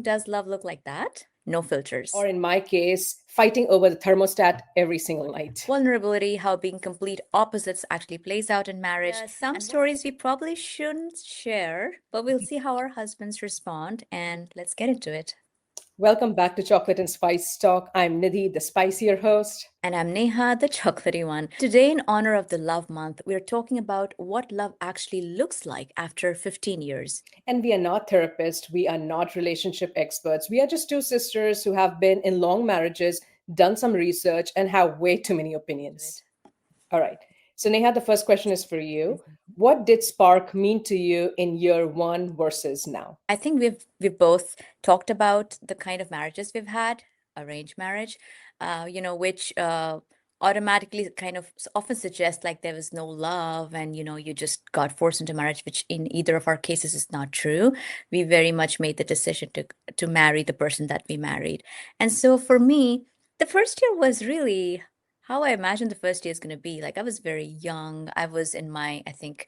does love look like that? No filters. Or in my case, fighting over the thermostat every single night. Vulnerability, how being complete opposites actually plays out in marriage. Some stories we probably shouldn't share, but we'll see how our husbands respond, and let's get into it. Welcome back to Chocolate and Spice Talk. I'm Nidhi, the spicier host. And I'm Neha, the chocolatey one. Today, in honor of the Love Month, we're talking about what love actually looks like after 15 years. And we are not therapists, we are not relationship experts. We are just two sisters who have been in long marriages, done some research, and have way too many opinions. All right. So, Neha, the first question is for you. What did spark mean to you in year one versus now? I think we've both talked about the kind of marriages we've had, arranged marriage, which automatically kind of often suggest like there was no love and you just got forced into marriage, which in either of our cases is not true. We very much made the decision to marry the person that we married. And so for me, the first year was really how I imagined the first year is going to be. Like I was very young. I was in my, I think,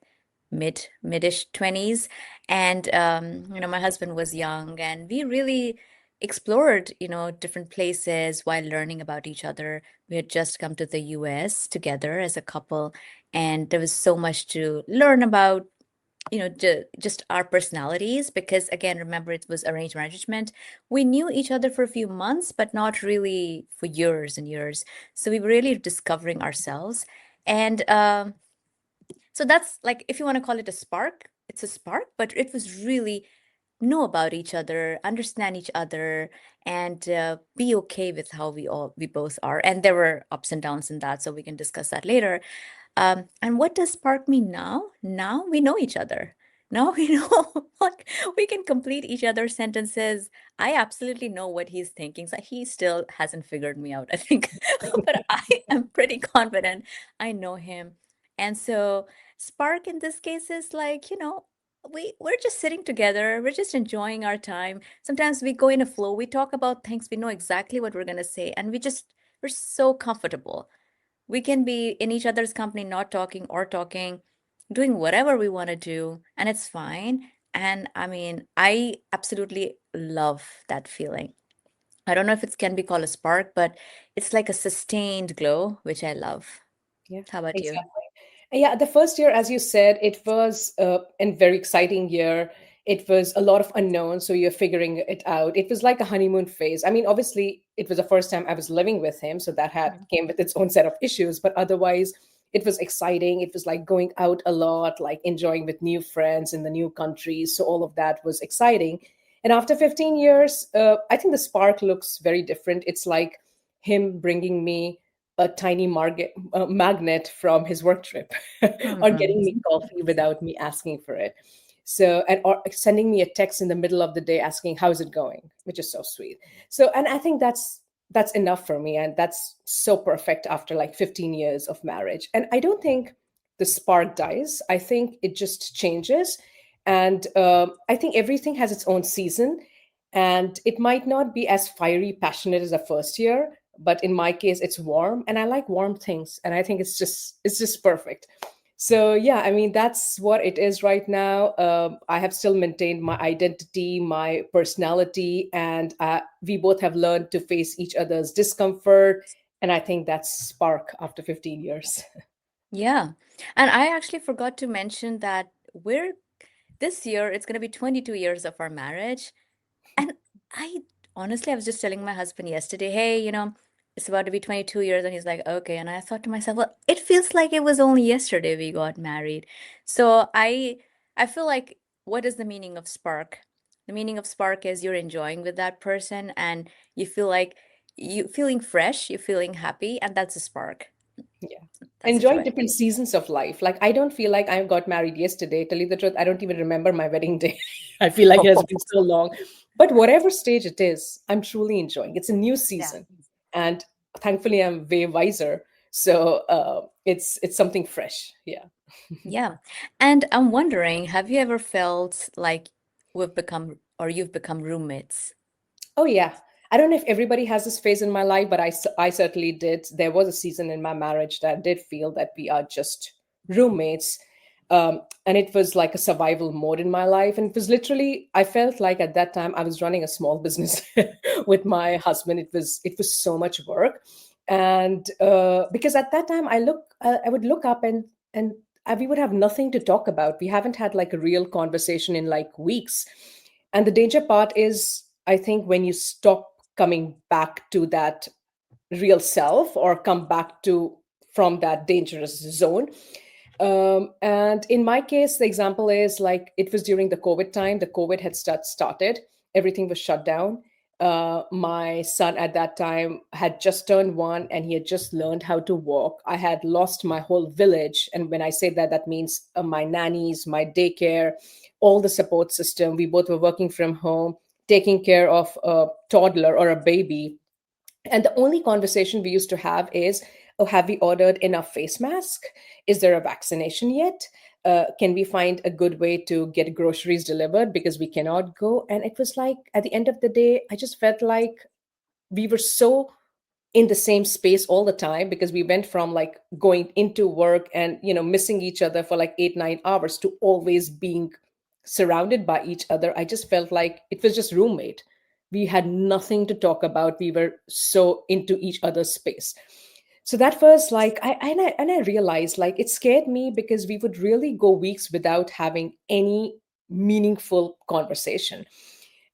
midish 20s, and my husband was young, and we really explored different places while learning about each other. We had just come to the US together as a couple, and there was so much to learn about, just our personalities, because again, remember, it was arranged management. We knew each other for a few months, but not really for years and years. So we were really discovering ourselves. And so that's like, if you want to call it a spark, it's a spark, but it was really know about each other, understand each other, and be okay with how we both are. And there were ups and downs in that, so we can discuss that later. And what does spark mean now? Now we know each other. Now we know, like, we can complete each other's sentences. I absolutely know what he's thinking. So he still hasn't figured me out, I think, but I am pretty confident I know him. And so spark in this case is like, we're just sitting together, we're just enjoying our time. Sometimes we go in a flow, we talk about things, we know exactly what we're going to say, and we're so comfortable. We can be in each other's company, not talking or talking, doing whatever we want to do, and it's fine. And I mean, I absolutely love that feeling. I don't know if it can be called a spark, but it's like a sustained glow, which I love. Yeah, How about you? exactly. Yeah, the first year, as you said, it was a very exciting year. It was a lot of unknowns, so you're figuring it out. It was like a honeymoon phase. I mean, obviously, it was the first time I was living with him, so that had Mhm. came with its own set of issues. But otherwise, it was exciting. It was like going out a lot, like enjoying with new friends in the new countries. So all of that was exciting. And after 15 years, I think the spark looks very different. It's like him bringing me a tiny magnet from his work trip or getting Mhm. me coffee without me asking for it. So, and or sending me a text in the middle of the day asking, how's it going? Which is so sweet. So, and I think that's enough for me. And that's so perfect after like 15 years of marriage. And I don't think the spark dies. I think it just changes. And I think everything has its own season. And it might not be as fiery, passionate as the first year, but in my case it's warm, and I like warm things, and I think it's just perfect. So yeah, I mean, that's what it is right now. I have still maintained my identity, my personality, and we both have learned to face each other's discomfort, and I think that's spark after 15 years. Yeah. And I actually forgot to mention that we're this year, it's going to be 22 years of our marriage. And I honestly, I was just telling my husband yesterday, hey, it's about to be 22 years. And he's like, okay. And I thought to myself, well, it feels like it was only yesterday we got married. So I feel like, what is the meaning of spark? The meaning of spark is you're enjoying with that person, and you feel like you feeling fresh, you're feeling happy, and that's a spark. Yeah. That's a Enjoy joy. different seasons of life. Like, I don't feel like I got married yesterday. Tell you the truth, I don't even remember my wedding day. I feel like it has been so long. But whatever stage it is, I'm truly enjoying. It's a new Yeah. season. And thankfully I'm way wiser. So it's something fresh. Yeah. Yeah. And I'm wondering, have you ever felt like you've become roommates? Oh yeah. I don't know if everybody has this phase in my life, but I certainly did. There was a season in my marriage that I did feel that we are just roommates. And it was like a survival mode in my life. And it was literally, I felt like at that time I was running a small business with my husband. It was so much work. And because at that time I would look up and we would have nothing to talk about. We haven't had like a real conversation in like weeks. And the danger part is, I think, when you stop coming back to that real self or come back to from that dangerous zone. And in my case, the example is like it was during the COVID time. The COVID had started, everything was shut down. My son at that time had just turned 1 and he had just learned how to walk. I had lost my whole village. And when I say that, that means my nannies, my daycare, all the support system. We both were working from home, taking care of a toddler or a baby. And the only conversation we used to have is, oh, have we ordered enough face mask? Is there a vaccination yet? Can we find a good way to get groceries delivered because we cannot go? And it was like, at the end of the day, I just felt like we were so in the same space all the time, because we went from like going into work and missing each other for like 8 9 hours to always being surrounded by each other. I just felt like it was just roommate. We had nothing to talk about. We were so into each other's space. So that was like, I realized like it scared me, because we would really go weeks without having any meaningful conversation.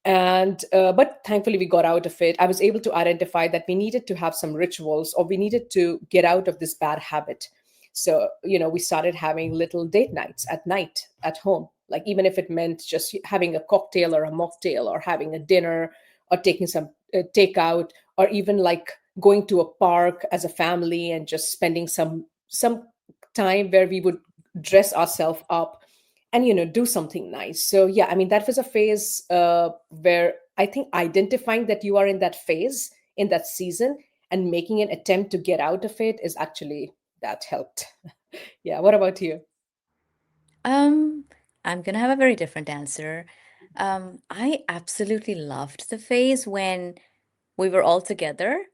And but thankfully we got out of it. I was able to identify that we needed to have some rituals, or we needed to get out of this bad habit. So we started having little date nights at night at home, like even if it meant just having a cocktail or a mocktail, or having a dinner, or taking some takeout, or even like going to a park as a family and just spending some time where we would dress ourselves up and do something nice. So yeah, I mean, that was a phase where I think identifying that you are in that phase, in that season, and making an attempt to get out of it is actually, that helped. Yeah, what about you? Um, I'm gonna have a very different answer. I absolutely loved the phase when we were all together.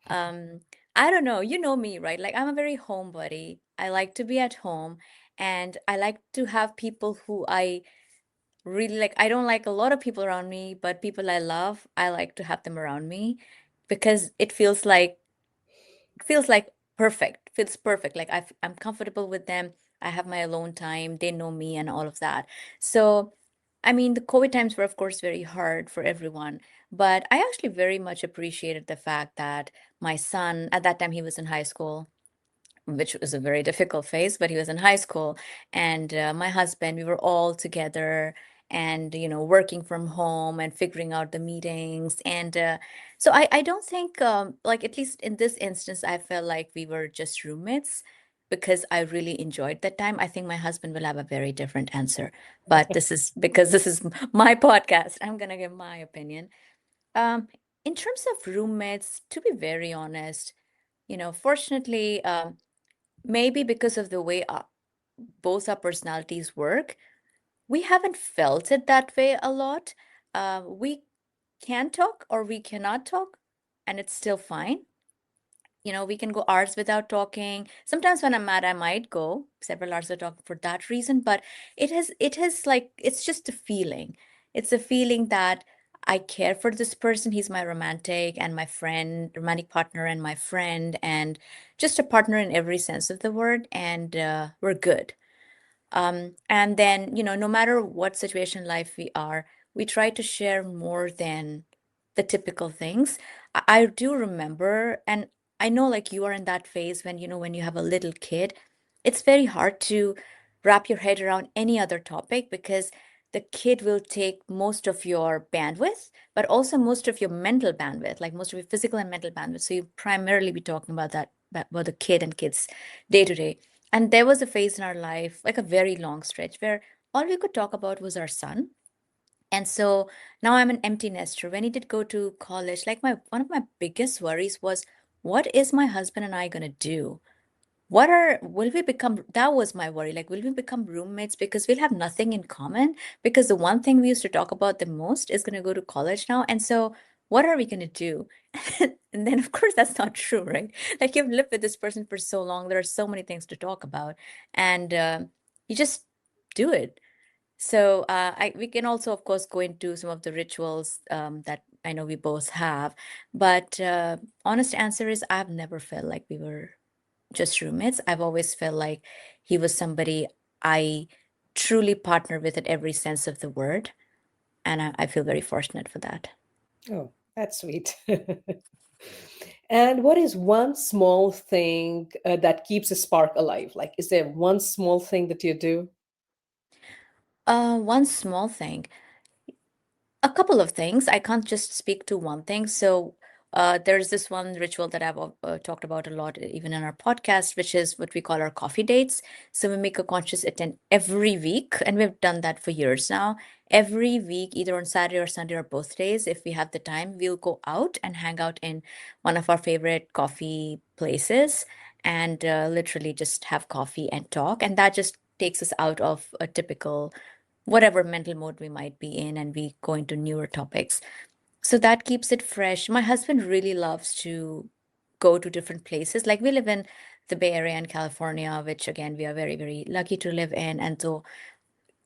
Um, I don't know, you know me, right? Like I'm a very homebody. I like to be at home and I like to have people who I really like. I don't like a lot of people around me, but people I love, I like to have them around me because it feels like perfect. Feels perfect. Like I'm comfortable with them. I have my alone time. They know me and all of that. So, I mean, the COVID times were, of course, very hard for everyone. But I actually very much appreciated the fact that my son, at that time, he was in high school, which was a very difficult phase, but he was in high school. And my husband, we were all together and, working from home and figuring out the meetings. And so I don't think, like, at least in this instance, I felt like we were just roommates because I really enjoyed that time. I think my husband will have a very different answer, but this is because this is my podcast. I'm going to give my opinion. Um, in terms of roommates, to be very honest, fortunately, maybe because of the way both our personalities work, we haven't felt it that way a lot. We can talk or we cannot talk, and it's still fine. We can go hours without talking. Sometimes when I'm mad, I might go several hours without talking for that reason, but it has like it's just a feeling. It's a feeling that I care for this person. He's my romantic and my friend, romantic partner and my friend, and just a partner in every sense of the word, and we're good. And then, no matter what situation in life we are, we try to share more than the typical things. I do remember, and I know like you are in that phase when, when you have a little kid, it's very hard to wrap your head around any other topic because the kid will take most of your bandwidth, but also most of your mental bandwidth, like most of your physical and mental bandwidth. So you primarily be talking about about the kid and kids day to day. And there was a phase in our life, like a very long stretch, where all we could talk about was our son. And so now I'm an empty nester. When he did go to college, like my one of my biggest worries was, what is my husband and I gonna do? Will we become, that was my worry, like, will we become roommates because we'll have nothing in common? Because the one thing we used to talk about the most is going to go to college now. And so, what are we going to do? And then, of course, that's not true, right? Like, you've lived with this person for so long, there are so many things to talk about. And you just do it. So we can also, of course, go into some of the rituals that I know we both have. But honest answer is I've never felt like we were just roommates. I've always felt like he was somebody I truly partner with at every sense of the word. And I feel very fortunate for that. Oh, that's sweet. And what is one small thing that keeps a spark alive? Like, is there one small thing that you do? One small thing. A couple of things. I can't just speak to one thing. So there's this one ritual that I've talked about a lot, even in our podcast, which is what we call our coffee dates. So we make a conscious attempt every week, and we've done that for years now. Every week, either on Saturday or Sunday or both days, if we have the time, we'll go out and hang out in one of our favorite coffee places and literally just have coffee and talk. And that just takes us out of a typical whatever mental mode we might be in, and we go into newer topics. So that keeps it fresh. My husband really loves to go to different places. Like we live in the Bay Area in California, which again, we are very, very lucky to live in. And so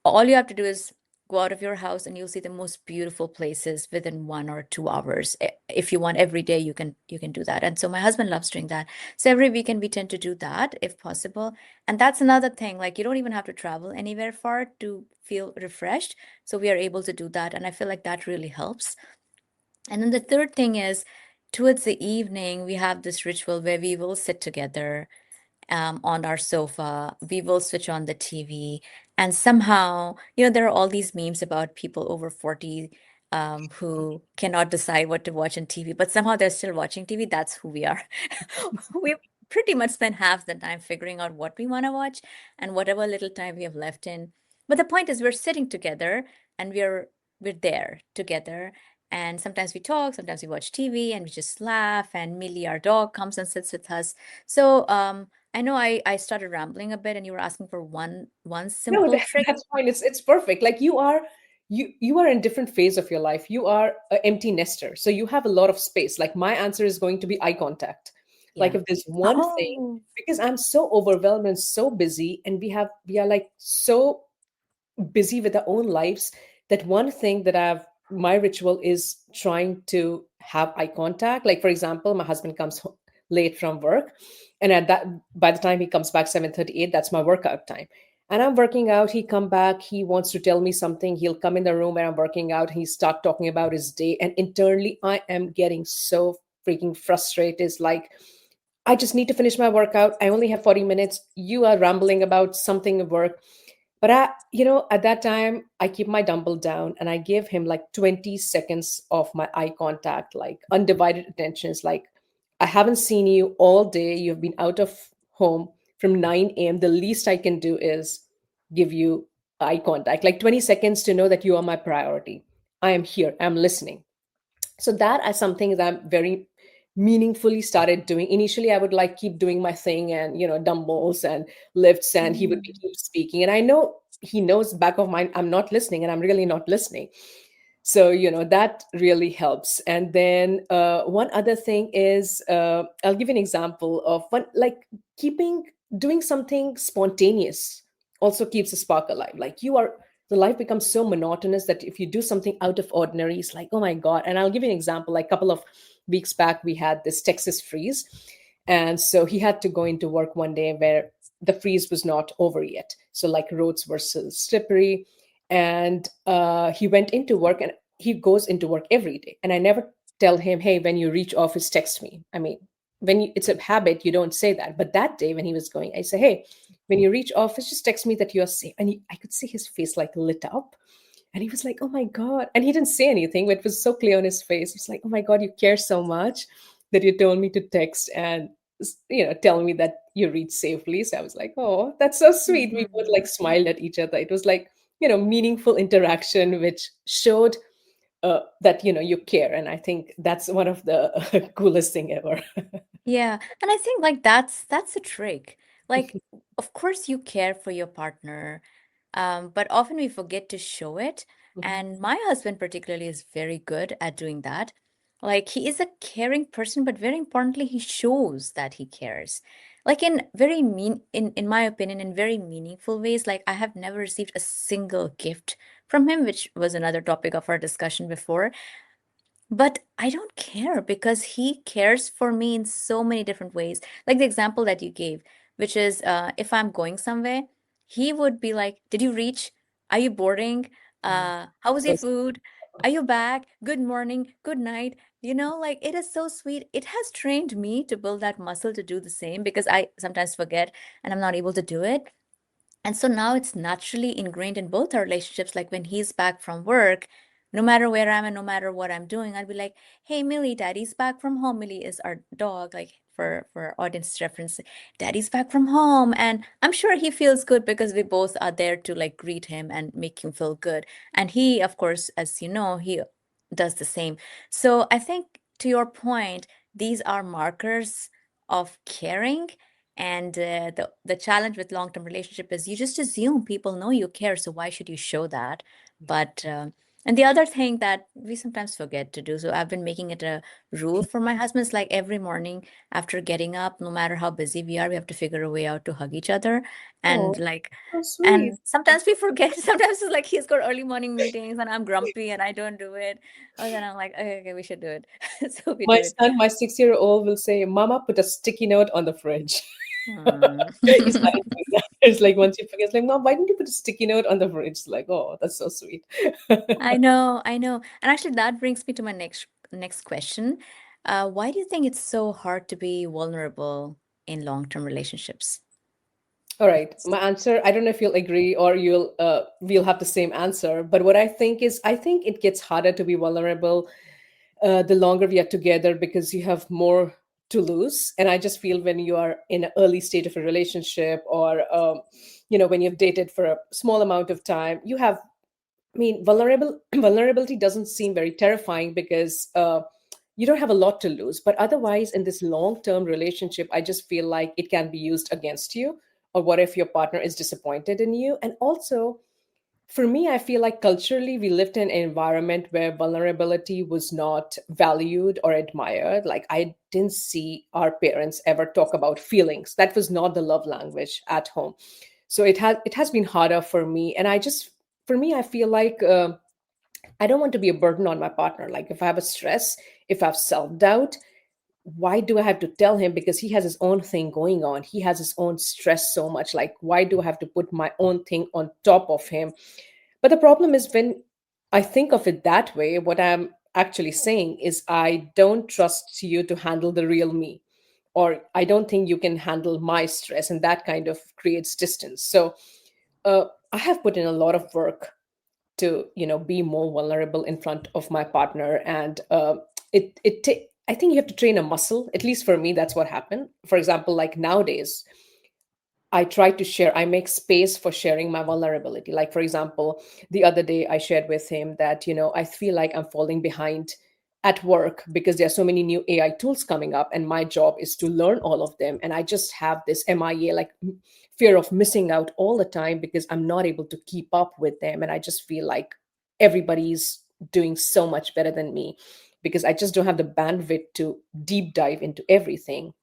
all you have to do is go out of your house and you'll see the most beautiful places within 1 or 2 hours. If you want every day, you can do that. And so my husband loves doing that. So every weekend we tend to do that if possible. And that's another thing. Like you don't even have to travel anywhere far to feel refreshed. So we are able to do that. And I feel like that really helps. And then the third thing is towards the evening, we have this ritual where we will sit together on our sofa. We will switch on the TV. And somehow, there are all these memes about people over 40 who cannot decide what to watch on TV, but somehow they're still watching TV. That's who we are. We pretty much spend half the time figuring out what we want to watch and whatever little time we have left in. But the point is, we're sitting together and we're there together. And sometimes we talk, sometimes we watch TV and we just laugh. And Millie, our dog, comes and sits with us. So I know I started rambling a bit and you were asking for one No, simple trick. that's fine. It's perfect. Like you are in different phase of your life. You are an empty nester, so you have a lot of space. Like my answer is going to be eye contact. Like Yeah. if there's one thing, Oh, because I'm so overwhelmed and so busy, and we are like so busy with our own lives, that one thing that I've my ritual is trying to have eye contact. Like for example, my husband comes late from work, and at that by the time he comes back 7:38, that's my workout time. And I'm working out, he come back, he wants to tell me something, he'll come in the room where I'm working out, he start talking about his day, and internally I am getting so freaking frustrated. It's like, I just need to finish my workout. I only have 40 minutes. You are rambling about something at work. But at that time, I keep my dumbbell down and I give him like 20 seconds of my eye contact, like undivided attention. It's like, I haven't seen you all day. You've been out of home from 9 a.m. The least I can do is give you eye contact, like 20 seconds to know that you are my priority. I am here. I'm listening. So that is something that I'm very meaningfully started doing. Initially I would like keep doing my thing, and dumbbells and lifts, and he would be mm, keep speaking, and I know he knows back of mind I'm not listening, and I'm really not listening. So that really helps. And then one other thing is, I'll give you an example of one, like keeping doing something spontaneous also keeps a spark alive. Like the life becomes so monotonous that if you do something out of ordinary, it's like, oh my god. And I'll give you an example. Like a couple of weeks back, we had this Texas freeze, and so he had to go into work one day where the freeze was not over yet, so like roads were still slippery. And he went into work, and he goes into work every day, and I never tell him, hey, when you reach office, text me. I mean, it's a habit, you don't say that. But that day when he was going, I say, hey, when you reach office, just text me that you're safe. And I could see his face like lit up, and he was like, oh my god. And he didn't say anything, but it was so clear on his face. It's like, oh my god, you care so much that you told me to text and tell me that you reached safely. So I was like, oh, that's so sweet. We both mhm. like smiled at each other. It was like, meaningful interaction, which showed that you care. And I think that's one of the coolest thing ever. Yeah. And I think like that's a trick. Like, of course you care for your partner, but often we forget to show it. Mhm. And my husband particularly is very good at doing that. Like he is a caring person, but very importantly, he shows that he cares. like in very mean in my opinion, in very meaningful ways. Like I have never received a single gift from him, which was another topic of our discussion before. But I don't care because he cares for me in so many different ways. Like the example that you gave, which is if I'm going somewhere, he would be like, "Did you reach? Are you boarding? Mm. How was your So food? Are you back? Good morning, good night." Like it is so sweet. It has trained me to build that muscle to do the same because I sometimes forget and I'm not able to do it. And so now it's naturally ingrained in both our relationships. Like when he's back from work, no matter where I'm and no matter what I'm doing, I'd be like, "Hey, Millie, Daddy's back from home." Millie is our dog, like for audience reference. Daddy's back from home. And I'm sure he feels good because we both are there to like greet him and make him feel good. And he, of course, as you know, he does the same. So I think to your point, these are markers of caring, and the challenge with long-term relationship is you just assume people know you care, so why should you show that? But and the other thing that we sometimes forget to do, so I've been making it a rule for my husband, is like every morning after getting up, no matter how busy we are, we have to figure a way out to hug each other. oh, And like, so sweet. and sometimes we forget. Sometimes it's like he's got early morning meetings and I'm grumpy and I don't do it. And then I'm like, "Okay, okay, we should do it." So we My do it. son, my 6-year-old, will say, "Mama, put a sticky note on the fridge." Hmm. He started doing that. It's like once you forget, it's like, "Mom, why didn't you put a sticky note on the fridge?" It's like, oh, that's so sweet. I know, I know. And actually that brings me to my next question. Why do you think it's so hard to be vulnerable in long-term relationships? All right, my answer. I don't know if you'll agree or we'll have the same answer. But what I think is, I think it gets harder to be vulnerable the longer we are together because you have more to lose. And I just feel when you are in an early stage of a relationship, or when you've dated for a small amount of time, you have. I mean, vulnerability doesn't seem very terrifying because you don't have a lot to lose. But otherwise, in this long-term relationship, I just feel like it can be used against you. Or what if your partner is disappointed in you? And also, for me, I feel like culturally we lived in an environment where vulnerability was not valued or admired. Like I didn't see our parents ever talk about feelings. That was not the love language at home. So it has been harder for me, and for me, I feel like I don't want to be a burden on my partner. Like if I have a stress, if I have self doubt, why do I have to tell him? Because he has his own thing going on. He has his own stress so much. Like, why do I have to put my own thing on top of him? But the problem is when I think of it that way, what I'm actually saying is I don't trust you to handle the real me, or I don't think you can handle my stress, and that kind of creates distance. So I have put in a lot of work to be more vulnerable in front of my partner, and I think you have to train a muscle. At least for me, that's what happened. For example, like nowadays, I try to share, I make space for sharing my vulnerability. Like, for example, the other day I shared with him that, I feel like I'm falling behind at work because there are so many new AI tools coming up, and my job is to learn all of them. And I just have this MIA, like fear of missing out all the time because I'm not able to keep up with them. And I just feel like everybody's doing so much better than me because I just don't have the bandwidth to deep dive into everything.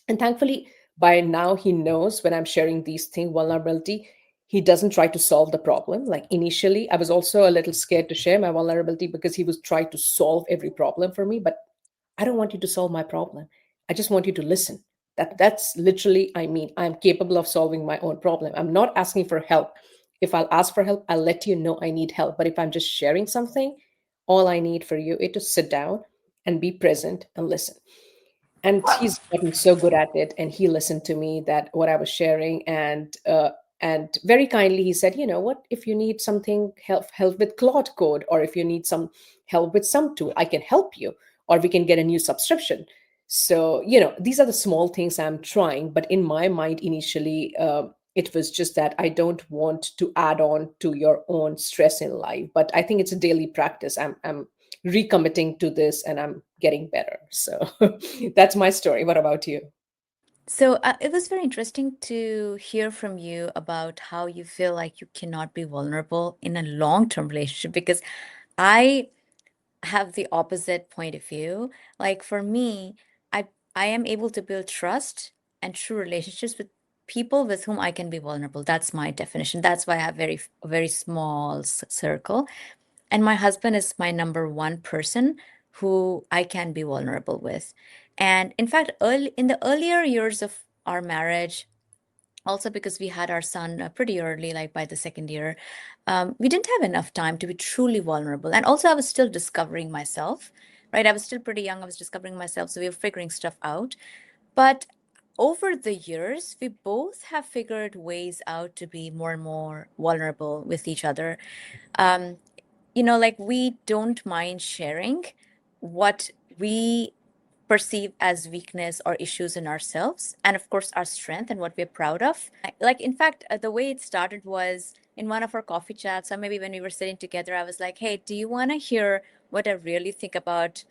And thankfully, by now he knows when I'm sharing these things, vulnerability, he doesn't try to solve the problem. Like initially, I was also a little scared to share my vulnerability because he was trying to solve every problem for me. But I don't want you to solve my problem. I just want you to listen. That's literally, I mean, I'm capable of solving my own problem. I'm not asking for help. If I'll ask for help, I'll let you know I need help. But if I'm just sharing something, all I need for you is to sit down and be present and listen. And he's gotten so good at it, and he listened to me, that what I was sharing, and very kindly he said, what, if you need something, help with Claude Code, or if you need some help with some tool, I can help you, or we can get a new subscription. So these are the small things I'm trying, but in my mind initially, it was just that I don't want to add on to your own stress in life. But I think it's a daily practice. I'm recommitting to this, and I'm getting better. So that's my story. What about you? So it was very interesting to hear from you about how you feel like you cannot be vulnerable in a long-term relationship because I have the opposite point of view. Like for me, I I am able to build trust and true relationships with people with whom I can be vulnerable. That's my definition. That's why I have a very small circle. And my husband is my number one person who I can be vulnerable with. And in fact, in the earlier years of our marriage, also because we had our son pretty early, like by the second year, we didn't have enough time to be truly vulnerable. And also, I was still discovering myself, right? I was still pretty young. I was discovering myself. So we were figuring stuff out. But over the years, we both have figured ways out to be more and more vulnerable with each other. Um, like we don't mind sharing what we perceive as weakness or issues in ourselves, and of course, our strength and what we're proud of. Like, in fact, the way it started was in one of our coffee chats, or maybe when we were sitting together, I was like, hey, do you want to hear what I really think about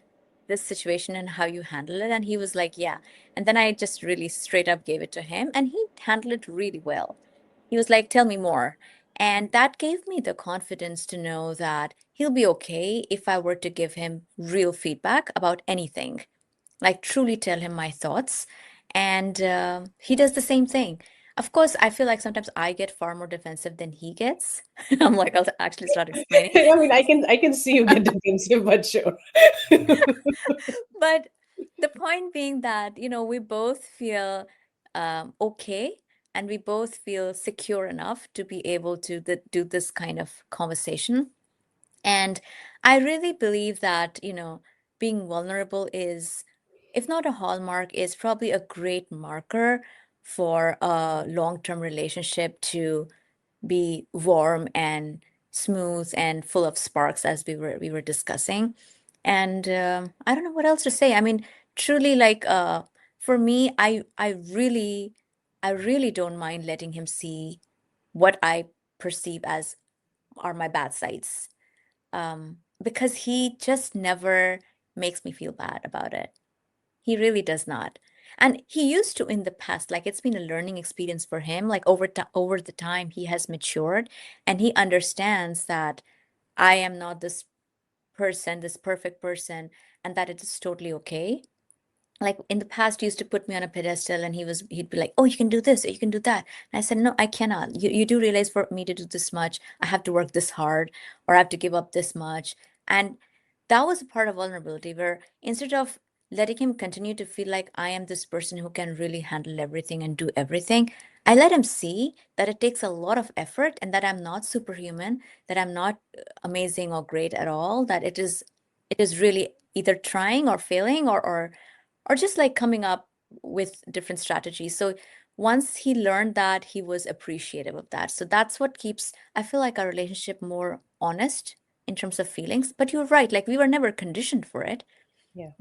this situation and how you handle it? And he was like, yeah. And then I just really straight up gave it to him, and he handled it really well. He was like, tell me more. And that gave me the confidence to know that he'll be okay if I were to give him real feedback about anything, like truly tell him my thoughts. And he does the same thing. Of course, I feel like sometimes I get far more defensive than he gets. I'm like, I'll actually start explaining. I mean, I can see you get defensive, but sure. But the point being that, we both feel okay, and we both feel secure enough to be able to do this kind of conversation. And I really believe that, being vulnerable is, if not a hallmark, is probably a great marker for a long-term relationship to be warm and smooth and full of sparks, as we were discussing. And I don't know what else to say. I mean, truly, like for me, I really don't mind letting him see what I perceive as are my bad sides, because he just never makes me feel bad about it. He really does not. And he used to in the past, like it's been a learning experience for him. Like over the time, he has matured and he understands that I am not this person, this perfect person, and that it is totally okay. Like in the past, he used to put me on a pedestal and he'd be like, oh, you can do this or you can do that. And I said, no, I cannot. You do realize for me to do this much, I have to work this hard or I have to give up this much. And that was a part of vulnerability where instead of letting him continue to feel like I am this person who can really handle everything and do everything, I let him see that it takes a lot of effort and that I'm not superhuman, that I'm not amazing or great at all, that it is really either trying or failing or just like coming up with different strategies. So once he learned that, he was appreciative of that. So that's what keeps, I feel like, our relationship more honest in terms of feelings. But you're right, like we were never conditioned for it. Yeah.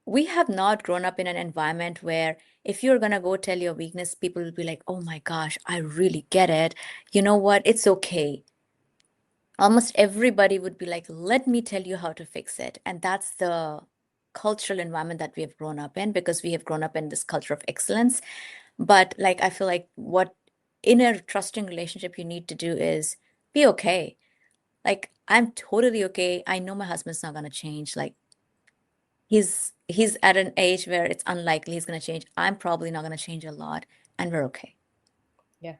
We have not grown up in an environment where if you're going to go tell your weakness, people will be like, oh my gosh, I really get it. You know what? It's okay. Almost everybody would be like, let me tell you how to fix it. And that's the cultural environment that we have grown up in because we have grown up in this culture of excellence. But like, I feel like what in a trusting relationship you need to do is be okay. Like, I'm totally okay. I know my husband's not going to change. Like, he's at an age where it's unlikely he's going to change. I'm probably not going to change a lot, and we're okay. Yeah.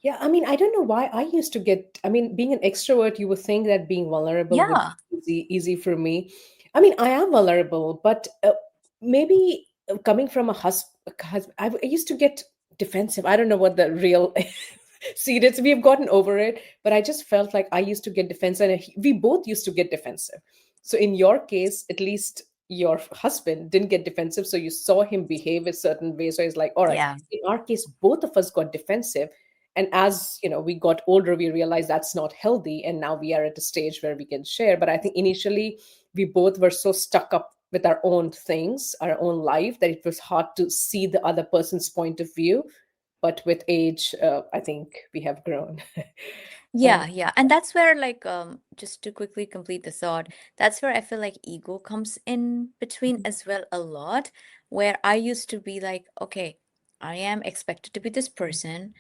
Yeah, I mean, I don't know why I used to get, I mean, being an extrovert, you would think that being vulnerable would Yeah. be easy for me. I mean, I am vulnerable, but maybe coming from a husband, I used to get defensive. I don't know what the real see it. We have gotten over it, but I just felt like I used to get defensive, and we both used to get defensive. So in your case, at least your husband didn't get defensive, so you saw him behave a certain way. So it's like, all right. Yeah. In our case, both of us got defensive, and as we got older, we realized that's not healthy, and now we are at a stage where we can share. But I think initially we both were so stuck up with our own things, our own life, that it was hard to see the other person's point of view. But with age, I think we have grown. Yeah, yeah. And that's where, like, just to quickly complete the thought, that's where I feel like ego comes in between as well a lot, where I used to be like, okay, I am expected to be this person.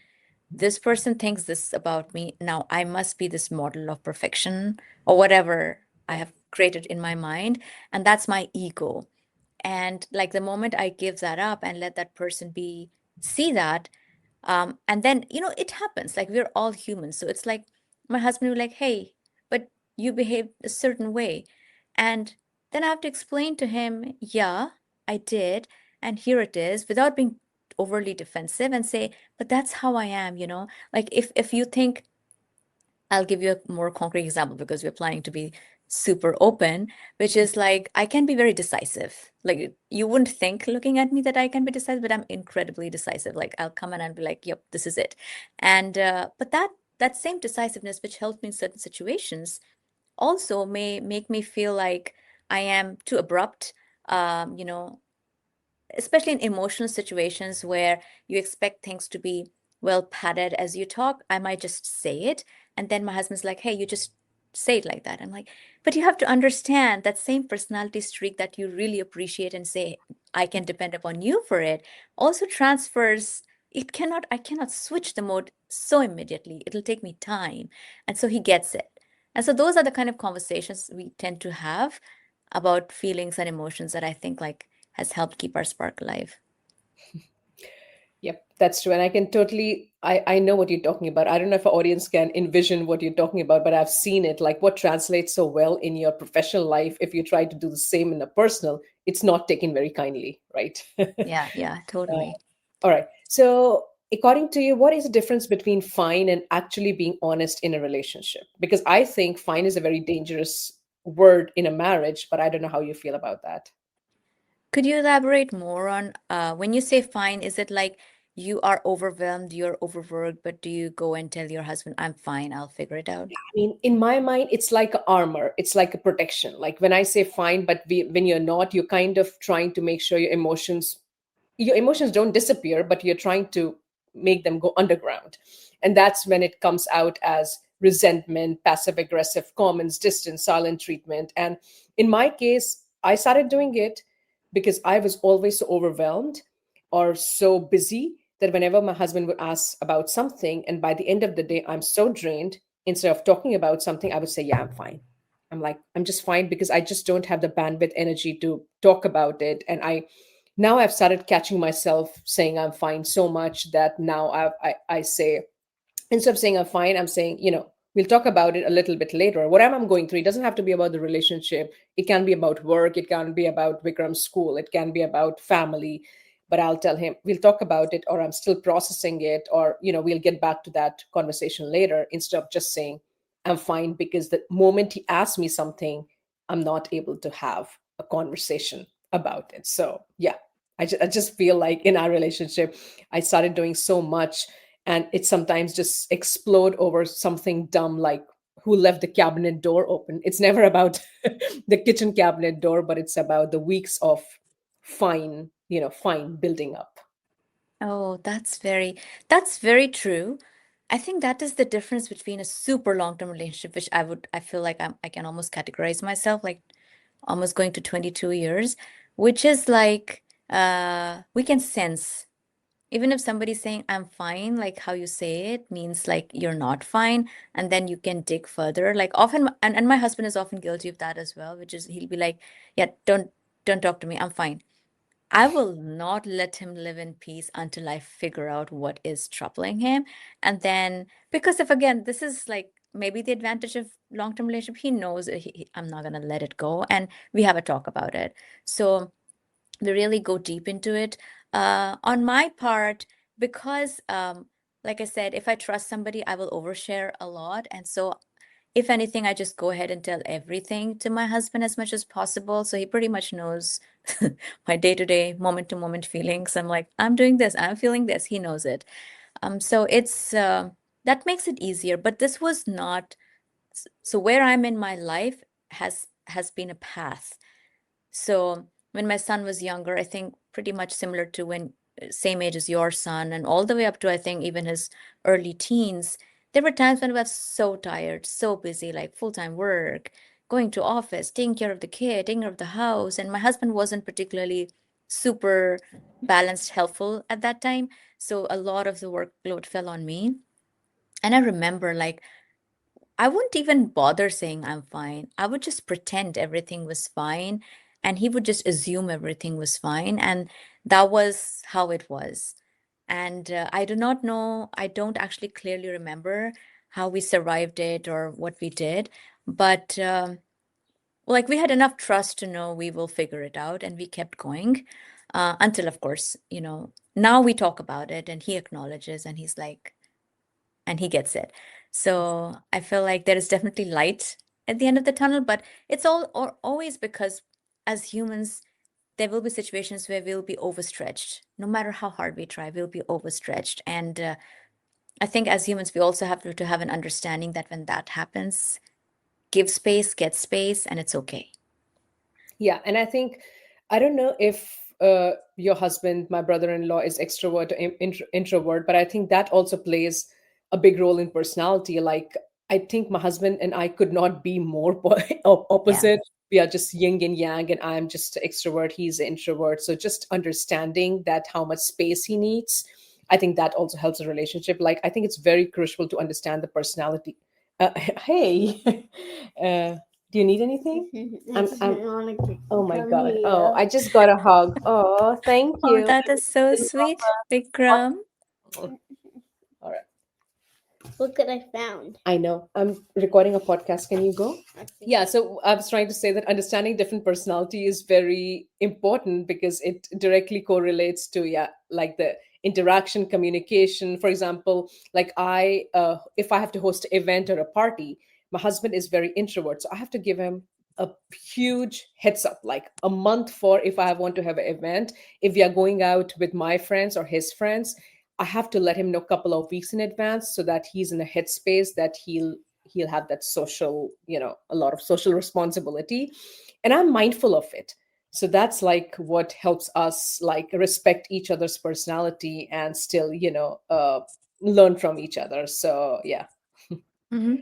This person thinks this about me. Now I must be this model of perfection or whatever I Yeah. have created in my mind. And that's my ego. And like the moment I give that up and let that person be, see that, and then, it happens. Like we're all humans. So it's like my husband will be like, hey, but you behave a certain way. And then I have to explain to him, yeah, I did. And here it is, without being overly defensive, and say, but that's how I am. Like if you think, I'll give you a more concrete example because we're planning to be super open, which is like I can be very decisive. Like you wouldn't think looking at me that I can be decisive, but I'm incredibly decisive. Like I'll come in and be like, "Yep, this is it." And but that same decisiveness, which helps me in certain situations, also may make me feel like I am too abrupt. You know, especially in emotional situations where you expect things to be well padded as you talk, I might just say it. And then my husband's like, hey, you just say it like that. I'm like, but you have to understand that same personality streak that you really appreciate and say, I can depend upon you for it, also transfers. I cannot switch the mode so immediately. It'll take me time. And so he gets it. And so those are the kind of conversations we tend to have about feelings and emotions that I think like has helped keep our spark alive. Yep, that's true. And I can totally, I know what you're talking about. I don't know if our audience can envision what you're talking about, but I've seen it. Like what translates so well in your professional life, if you try to do the same in a personal, it's not taken very kindly, right? Yeah, yeah, totally. All right. So, according to you, what is the difference between fine and actually being honest in a relationship? Because I think fine is a very dangerous word in a marriage, but I don't know how you feel about that. Could you elaborate more on when you say fine, is it like you are overwhelmed, you're overworked, but do you go and tell your husband, I'm fine, I'll figure it out? I mean, in my mind, it's like a armor. It's like a protection. Like when I say fine, but when you're not, you're kind of trying to make sure your emotions don't disappear, but you're trying to make them go underground. And that's when it comes out as resentment, passive aggressive comments, distance, silent treatment. And in my case, I started doing it because I was always so overwhelmed or so busy that whenever my husband would ask about something, and by the end of the day, I'm so drained, instead of talking about something, I would say, yeah, I'm fine. I'm like, I'm just fine because I just don't have the bandwidth energy to talk about it. And now I've started catching myself saying I'm fine so much that now I say, instead of saying I'm fine, I'm saying, we'll talk about it a little bit later. Whatever I'm going through, it doesn't have to be about the relationship. It can be about work. It can be about Vikram's school. It can be about family. But I'll tell him, we'll talk about it, or I'm still processing it, or, we'll get back to that conversation later, instead of just saying, I'm fine, because the moment he asks me something, I'm not able to have a conversation about it. So, yeah, I just feel like in our relationship, I started doing so much, and it sometimes just explode over something dumb like who left the cabinet door open. It's never about the kitchen cabinet door, but it's about the weeks of fine building up. Oh, that's very true. I think that is the difference between a super long-term relationship, which I feel like I can almost categorize myself like almost going to 22 years, which is like we can sense. Even if somebody's saying I'm fine, like how you say it means like you're not fine, and then you can dig further. Like often, and my husband is often guilty of that as well, which is he'll be like, yeah, don't talk to me, I'm fine. I will not let him live in peace until I figure out what is troubling him. And then, because if again, this is like maybe the advantage of long-term relationship, he knows that I'm not gonna let it go, and we have a talk about it. So we really go deep into it. On my part, because like I said, if I trust somebody, I will overshare a lot. And so if anything, I just go ahead and tell everything to my husband as much as possible. So he pretty much knows my day-to-day, moment-to-moment feelings. I'm like, I'm doing this, I'm feeling this. He knows it. So it's that makes it easier. But this was not so where I'm in my life has been a path. So when my son was younger, I think pretty much similar to when same age as your son, and all the way up to I think even his early teens, there were times when I was so tired, so busy, like full-time work, going to office, taking care of the kid, taking care of the house, and my husband wasn't particularly super balanced, helpful at that time. So a lot of the workload fell on me. And I remember like I wouldn't even bother saying I'm fine. I would just pretend everything was fine. and he would just assume everything was fine, and that was how it was. And I do not know, I don't actually clearly remember how we survived it or what we did, but like we had enough trust to know we will figure it out, and we kept going until, of course, now we talk about it and he acknowledges and he's like, and he gets it. So I feel like there is definitely light at the end of the tunnel, but it's all or always because as humans, there will be situations where we'll be overstretched. No matter how hard we try, we'll be overstretched. And I think as humans, we also have to have an understanding that when that happens, give space, get space, and it's okay. Yeah, and I think I don't know if your husband, my brother-in-law, is extrovert or introvert, but I think that also plays a big role in personality. Like I think my husband and I could not be more Yeah. opposite. We are just yin and yang, and I'm just extrovert. He's an introvert. So just understanding that how much space he needs, I think that also helps a relationship. Like I think it's very crucial to understand the personality. Hey, do you need anything? I just I'm want to Oh my come God. Oh, here. I just got a hug. Oh, thank Oh, you. that is so sweet, Vikram. All right. Look what I found. I know. I'm recording a podcast. Can you go? Okay. Yeah, so I was trying to say that understanding different personality is very important because it directly correlates to, yeah, like the interaction, communication. For example, like if I have to host an event or a party, my husband is very introvert, so I have to give him a huge heads up, like a month for if I want to have an event. If we are going out with my friends or his friends, I have to let him know a couple of weeks in advance so that he's in a headspace that he'll have that social, a lot of social responsibility, and I'm mindful of it. So that's like what helps us like respect each other's personality and still, learn from each other. So yeah. Hmm.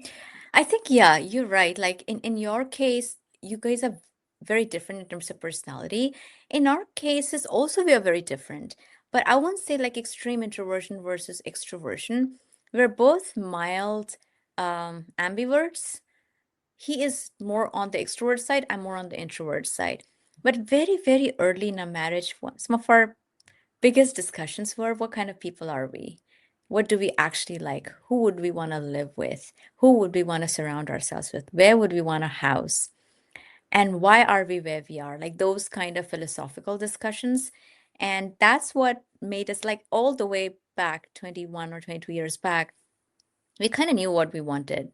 I think, yeah, you're right. Like in your case, you guys are very different in terms of personality. In our cases, also we are very different. But I won't say like extreme introversion versus extroversion. We're both mild ambiverts. He is more on the extrovert side, I'm more on the introvert side. But very, very early in our marriage, some of our biggest discussions were, what kind of people are we? What do we actually like? Who would we want to live with? Who would we want to surround ourselves with? Where would we want a house? And why are we where we are? Like those kind of philosophical discussions. And that's what made us, like, all the way back 21 or 22 years back, we kind of knew what we wanted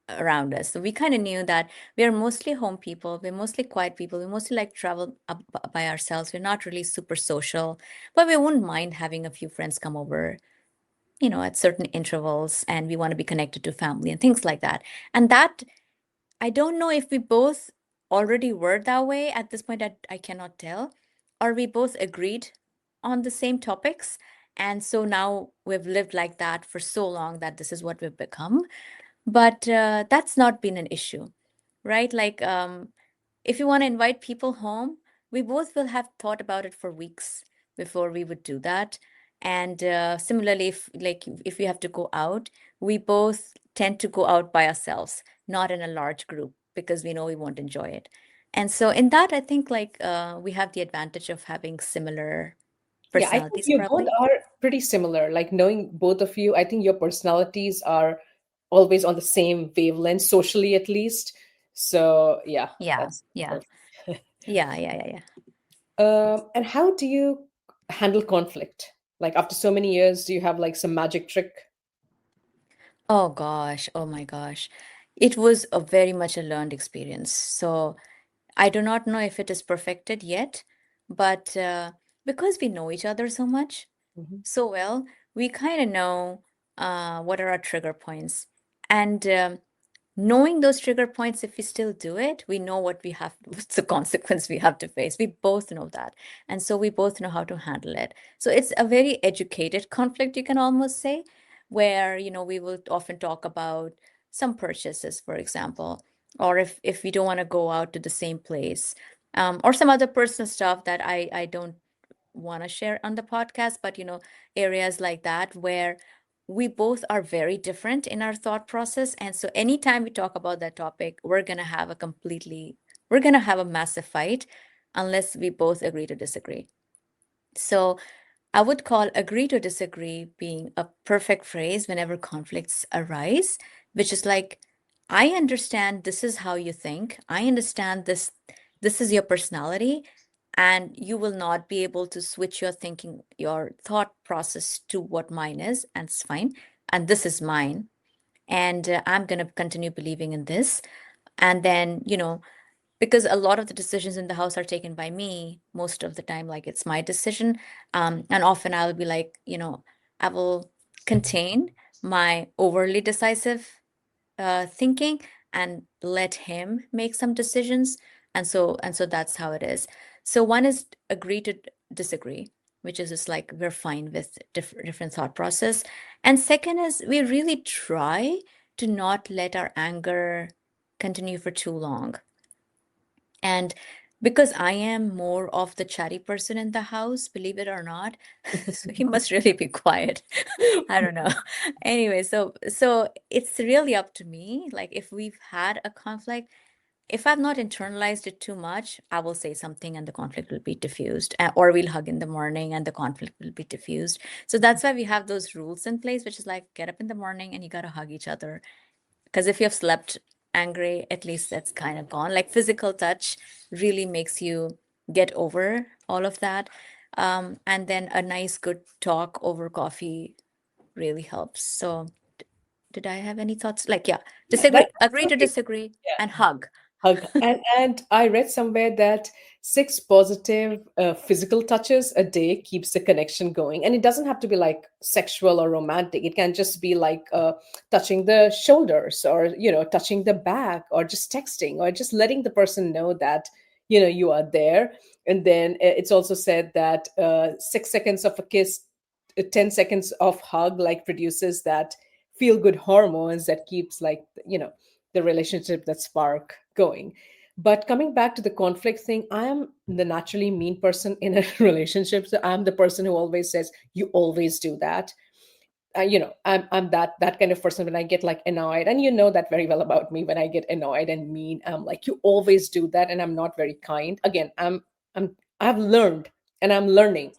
around us. So we kind of knew that we are mostly home people, we're mostly quiet people, we mostly like travel up by ourselves. We're not really super social, but we wouldn't mind having a few friends come over, at certain intervals, and we want to be connected to family and things like that. And that, I don't know if we both already were that way at this point. I cannot tell. Or we both agreed on the same topics. And so now we've lived like that for so long that this is what we've become. But that's not been an issue, right? Like, if you want to invite people home, we both will have thought about it for weeks before we would do that. And similarly, if we have to go out, we both tend to go out by ourselves, not in a large group, because we know we won't enjoy it. And so in that, I think like we have the advantage of having similar Yeah, I think personalities, you both probably. are pretty similar. Like knowing both of you, I think your personalities are always on the same wavelength, socially at least. So yeah, Yeah, that's yeah, perfect. yeah, yeah, yeah, yeah. And how do you handle conflict? Like after so many years, do you have like some magic trick? Oh gosh, oh my gosh. It was a very much a learned experience. So I do not know if it is perfected yet, but because we know each other so much, Mhm. so well, we kind of know what are our trigger points. And knowing those trigger points, if we still do it, we know what we have, what's the consequence we have to face. We both know that. And so we both know how to handle it. So it's a very educated conflict, you can almost say, where, we will often talk about some purchases, for example, or if we don't want to go out to the same place, or some other personal stuff that I don't want to share on the podcast, but areas like that where we both are very different in our thought process. And so anytime we talk about that topic, we're going to have a massive fight, unless we both agree to disagree. So I would call agree to disagree being a perfect phrase whenever conflicts arise, which is like, I understand this is how you think. I understand this is your personality, and you will not be able to switch your thinking, your thought process to what mine is, and it's fine. And this is mine. And I'm going to continue believing in this. And then, because a lot of the decisions in the house are taken by me most of the time, like it's my decision. And often I'll be like, I will contain my overly decisive thinking and let him make some decisions. And so that's how it is. So one is agree to disagree, which is just like we're fine with different thought process. And second is we really try to not let our anger continue for too long. And because I am more of the chatty person in the house, believe it or not, so he must really be quiet. I don't know. Anyway, so it's really up to me. Like if we've had a conflict, if I've not internalized it too much, I will say something and the conflict will be diffused, or we'll hug in the morning and the conflict will be diffused. So that's why we have those rules in place, which is like get up in the morning and you got to hug each other. Because if you have slept angry, at least that's kind of gone. Like physical touch really makes you get over all of that. And then a nice, good talk over coffee really helps. So, did I have any thoughts? Like, yeah, Yeah, disagree, that's agree to absolutely. disagree, Yeah. and hug. Hug. And I read somewhere that 6 positive physical touches a day keeps the connection going, and it doesn't have to be like sexual or romantic. It can just be like touching the shoulders, or touching the back, or just texting, or just letting the person know that you are there. And then it's also said that 6 seconds of a kiss, 10 seconds of hug, like produces that feel good hormones that keeps, like, the relationship, that spark going. But coming back to the conflict thing, I am the naturally mean person in a relationship. So I'm the person who always says, "You always do that." I'm that kind of person. When I get like annoyed, and you know that very well about me, when I get annoyed and mean, I'm like, "You always do that," and I'm not very kind. Again, I've learned, and I'm learning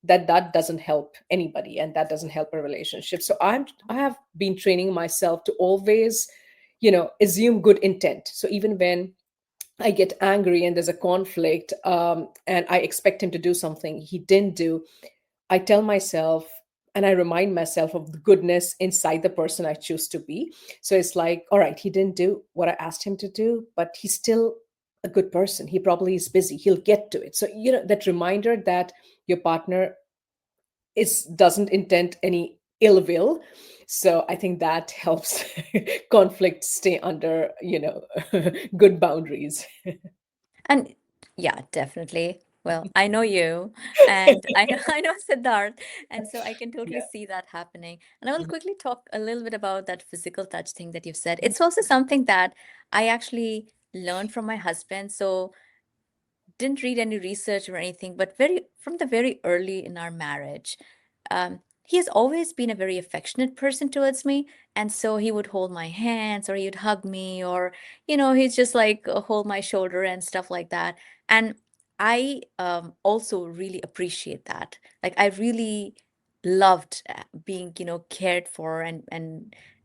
that doesn't help anybody, and that doesn't help a relationship. So I have been training myself to always assume good intent. So even when I get angry and there's a conflict, and I expect him to do something he didn't do, I tell myself, and I remind myself of the goodness inside the person I choose to be. So it's like, all right, he didn't do what I asked him to do, but he's still a good person. He probably is busy. He'll get to it. So, that reminder that your partner doesn't intend any ill will. So I think that helps conflict stay under, good boundaries. And yeah, definitely. Well, I know you, and I know I know Siddharth, and so I can totally Yeah. see that happening. And I will Mhm. quickly talk a little bit about that physical touch thing that you've said. It's also something that I actually learned from my husband. So didn't read any research or anything, but from the very early in our marriage, he has always been a very affectionate person towards me. And so he would hold my hands, or he'd hug me, or, he's just like hold my shoulder and stuff like that. And I also really appreciate that. Like I really loved being, cared for, and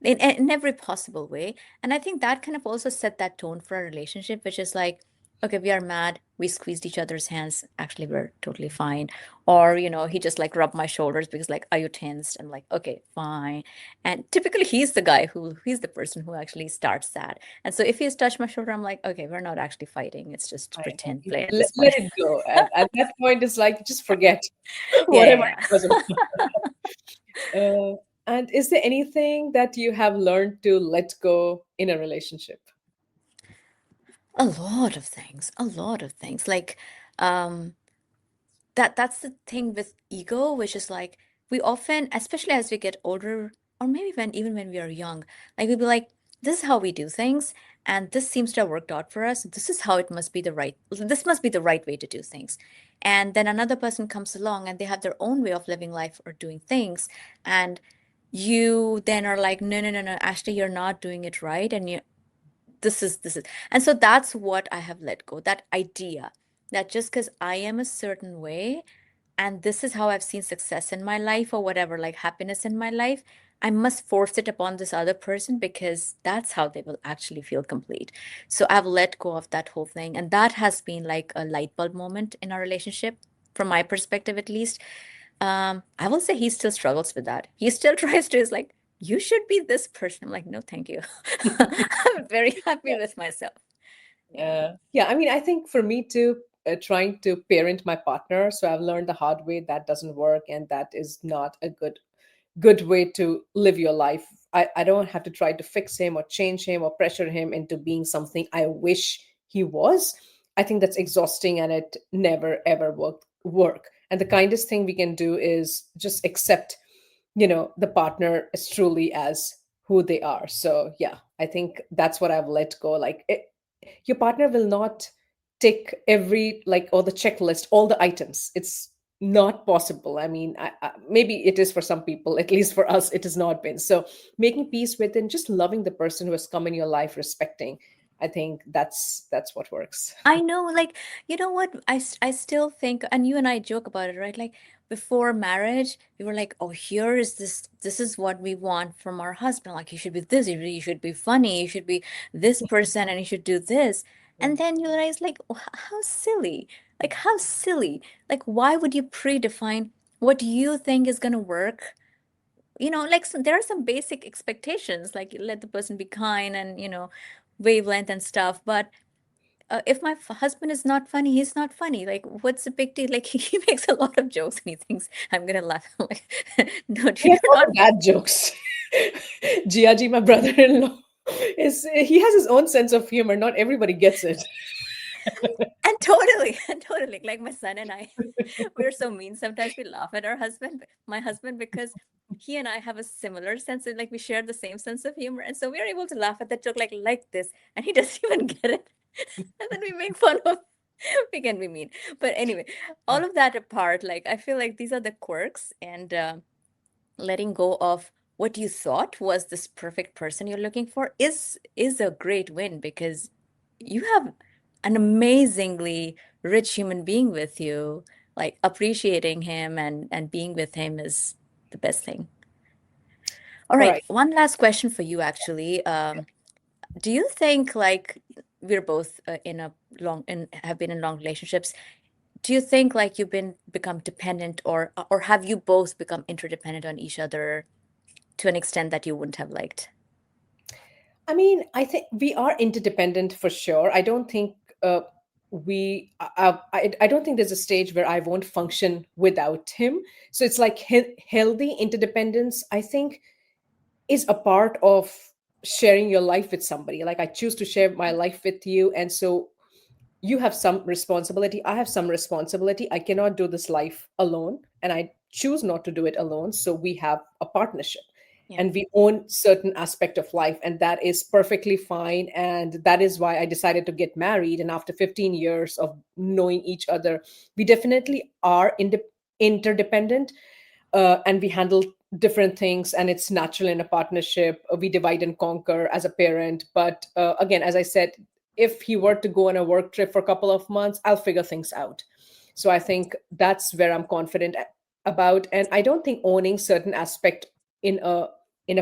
in every possible way. And I think that kind of also set that tone for our relationship, which is like, okay, we are mad. We squeezed each other's hands. Actually, we're totally fine. Or, he just like rubbed my shoulders because like, are you tensed? I'm like, okay, fine. And typically he's the person who actually starts that. And so if he's touched my shoulder, I'm like, okay, we're not actually fighting. It's just I know. pretend play at Let, this let point. it go. At that point, it's like, just forget Yeah, whatever yeah, it was. And is there anything that you have learned to let go in a relationship? yeah. A lot of things. Like, um, that's the thing with ego, which is like we often, especially as we get older, or maybe even when we are young, like we'll be like, this is how we do things, and this seems to have worked out for us. This is how it must be this must be the right way to do things. And then another person comes along and they have their own way of living life or doing things. And you then are like, no, no, no, no, actually, you're not doing it right. And this is, and so that's what I have let go, that idea that just because I am a certain way and this is how I've seen success in my life or whatever, like happiness in my life, I must force it upon this other person because that's how they will actually feel complete. So I've let go of that whole thing. And that has been like a light bulb moment in our relationship, from my perspective at least. I will say he still struggles with that. He still tries to, is like, you should be this person. I'm like, no, thank you. I'm very happy with myself. Yeah. Yeah, I mean, I think for me too, trying to parent my partner, so I've learned the hard way that doesn't work, and that is not a good way to live your life. I don't have to try to fix him or change him or pressure him into being something I wish he was. I think that's exhausting and it never ever work. And the kindest thing we can do is just accept, the partner as truly as who they are. So yeah, I think that's what I've let go. Like your partner will not tick every, like, or the checklist, all the items. It's not possible. I mean, maybe it is for some people, at least for us it has not been. So making peace with and just loving the person who has come in your life, respecting, I think that's what works. I know, like, you know what? I still think, and you and I joke about it, right? Like, before marriage, we were like, oh, here is this is what we want from our husband. Like, you should be this, you should be funny, you should be this person, and you should do this. And then you realize, like, how silly. Like, how silly. Like, why would you predefine what you think is gonna work? Like, there are some basic expectations, like let the person be kind and, wavelength and stuff. But if my husband is not funny, he's not funny. Like, what's the big deal? Like, he makes a lot of jokes and he thinks I'm gonna laugh. I'm like, no, dude, He has you're all not. the bad jokes. Giaji, my brother-in-law, he has his own sense of humor. Not everybody gets it. And totally, and totally. Like my son and I, we're so mean. Sometimes we laugh at my husband, because he and I have a similar sense of, like, we share the same sense of humor, and so we're able to laugh at that joke like this, and he doesn't even get it. And then we make fun of. We can be mean, but anyway, all of that apart, like, I feel like these are the quirks, and letting go of what you thought was this perfect person you're looking for is a great win, because you have an amazingly rich human being with you. Like, appreciating him and being with him is the best thing. All All right, right. one last question for you, actually. Do you think, like, we're both in a long and have been in long relationships? Do you think, like, you've become dependent, or have you both become interdependent on each other to an extent that you wouldn't have liked? I mean, I think we are interdependent for sure. I don't think I don't think there's a stage where I won't function without him. So it's like healthy interdependence, I think, is a part of sharing your life with somebody. Like, I choose to share my life with you, and so you have some responsibility, I have some responsibility. I cannot do this life alone, and I choose not to do it alone. So we have a partnership, Yeah. and we own certain aspect of life, and that is perfectly fine. And that is why I decided to get married. And after 15 years of knowing each other, we definitely are interdependent, and we handle different things, and it's natural in a partnership. We divide and conquer as a parent. But again, as I said, if he were to go on a work trip for a couple of months, I'll figure things out. So I think that's where I'm confident about. And I don't think owning certain aspect in a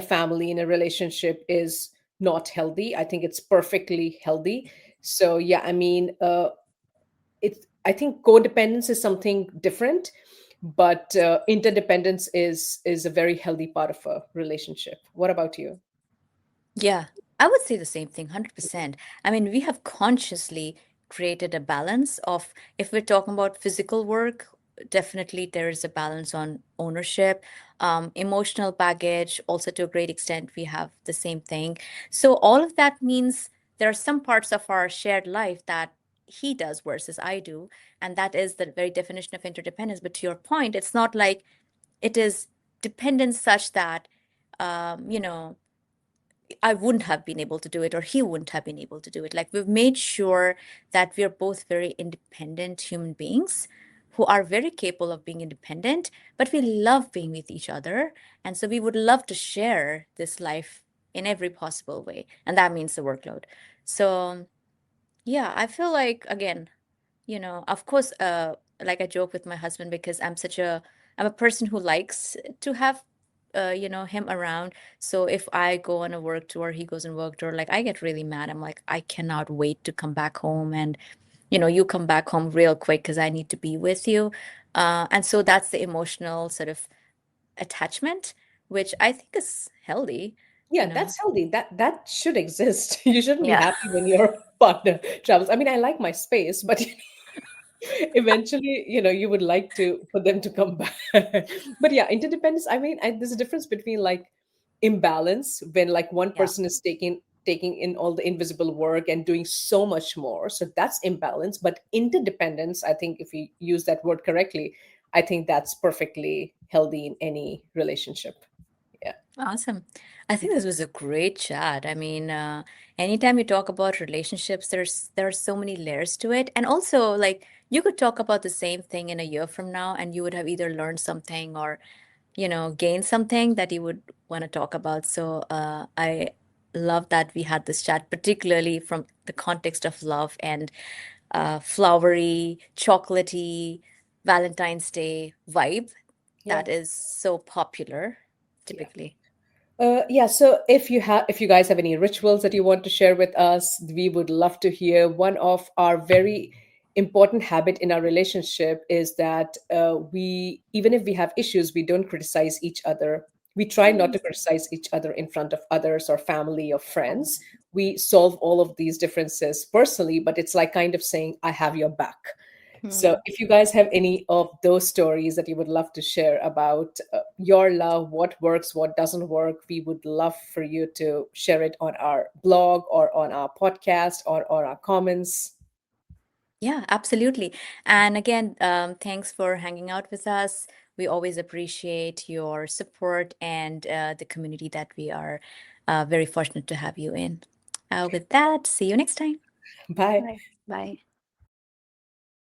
family, in a relationship, is not healthy. I think it's perfectly healthy. So yeah, I mean, I think codependence is something different, but interdependence is a very healthy part of a relationship. What about you? Yeah, I would say the same thing, 100%. I mean, we have consciously created a balance of, if we're talking about physical work, definitely there is a balance on ownership, emotional baggage, also to a great extent, we have the same thing. So all of that means there are some parts of our shared life that he does versus I do, and that is the very definition of interdependence. But to your point, it's not like it is dependence such that, um, you know, I wouldn't have been able to do it, or he wouldn't have been able to do it. Like, we've made sure that we're both very independent human beings who are very capable of being independent, but we love being with each other. And so we would love to share this life in every possible way. And that means the workload. So, yeah, I feel like, again, of course, like I joke with my husband because I'm a person who likes to have, him around. So if I go on a work tour, he goes on work tour, like I get really mad. I'm like, I cannot wait to come back home, and you come back home real quick because I need to be with you. And so that's the emotional sort of attachment, which I think is healthy, you Yeah, know. that's healthy. That should exist. You shouldn't be Yeah. happy when your partner travels. I mean, I like my space, but eventually, you would like to for them to come back. But yeah, interdependence. I mean, there's a difference between like imbalance when like one Yeah. person is taking in all the invisible work and doing so much more. So that's imbalance. But interdependence, I think if you use that word correctly, I think that's perfectly healthy in any relationship. Yeah. Awesome. I think this was a great chat. I mean, anytime you talk about relationships, there are so many layers to it. And also, like, you could talk about the same thing in a year from now, and you would have either learned something or, gained something that you would want to talk about. So, I love that we had this chat, particularly from the context of love and flowery, chocolatey Valentine's Day vibe Yeah. that is so popular Yeah. typically. Yeah, so if you guys have any rituals that you want to share with us, we would love to hear. One of our very important habit in our relationship is that we, even if we have issues, we don't criticize each other. We try not to criticize each other in front of others or family or friends. We solve all of these differences personally, but it's like kind of saying, I have your back. So, Hmm. if you guys have any of those stories that you would love to share about your love, what works, what doesn't work, we would love for you to share it on our blog or on our podcast or our comments. Yeah, absolutely. And again, thanks for hanging out with us. We always appreciate your support and the community that we are very fortunate to have you in. With that, see you next time. Bye. Bye. Bye.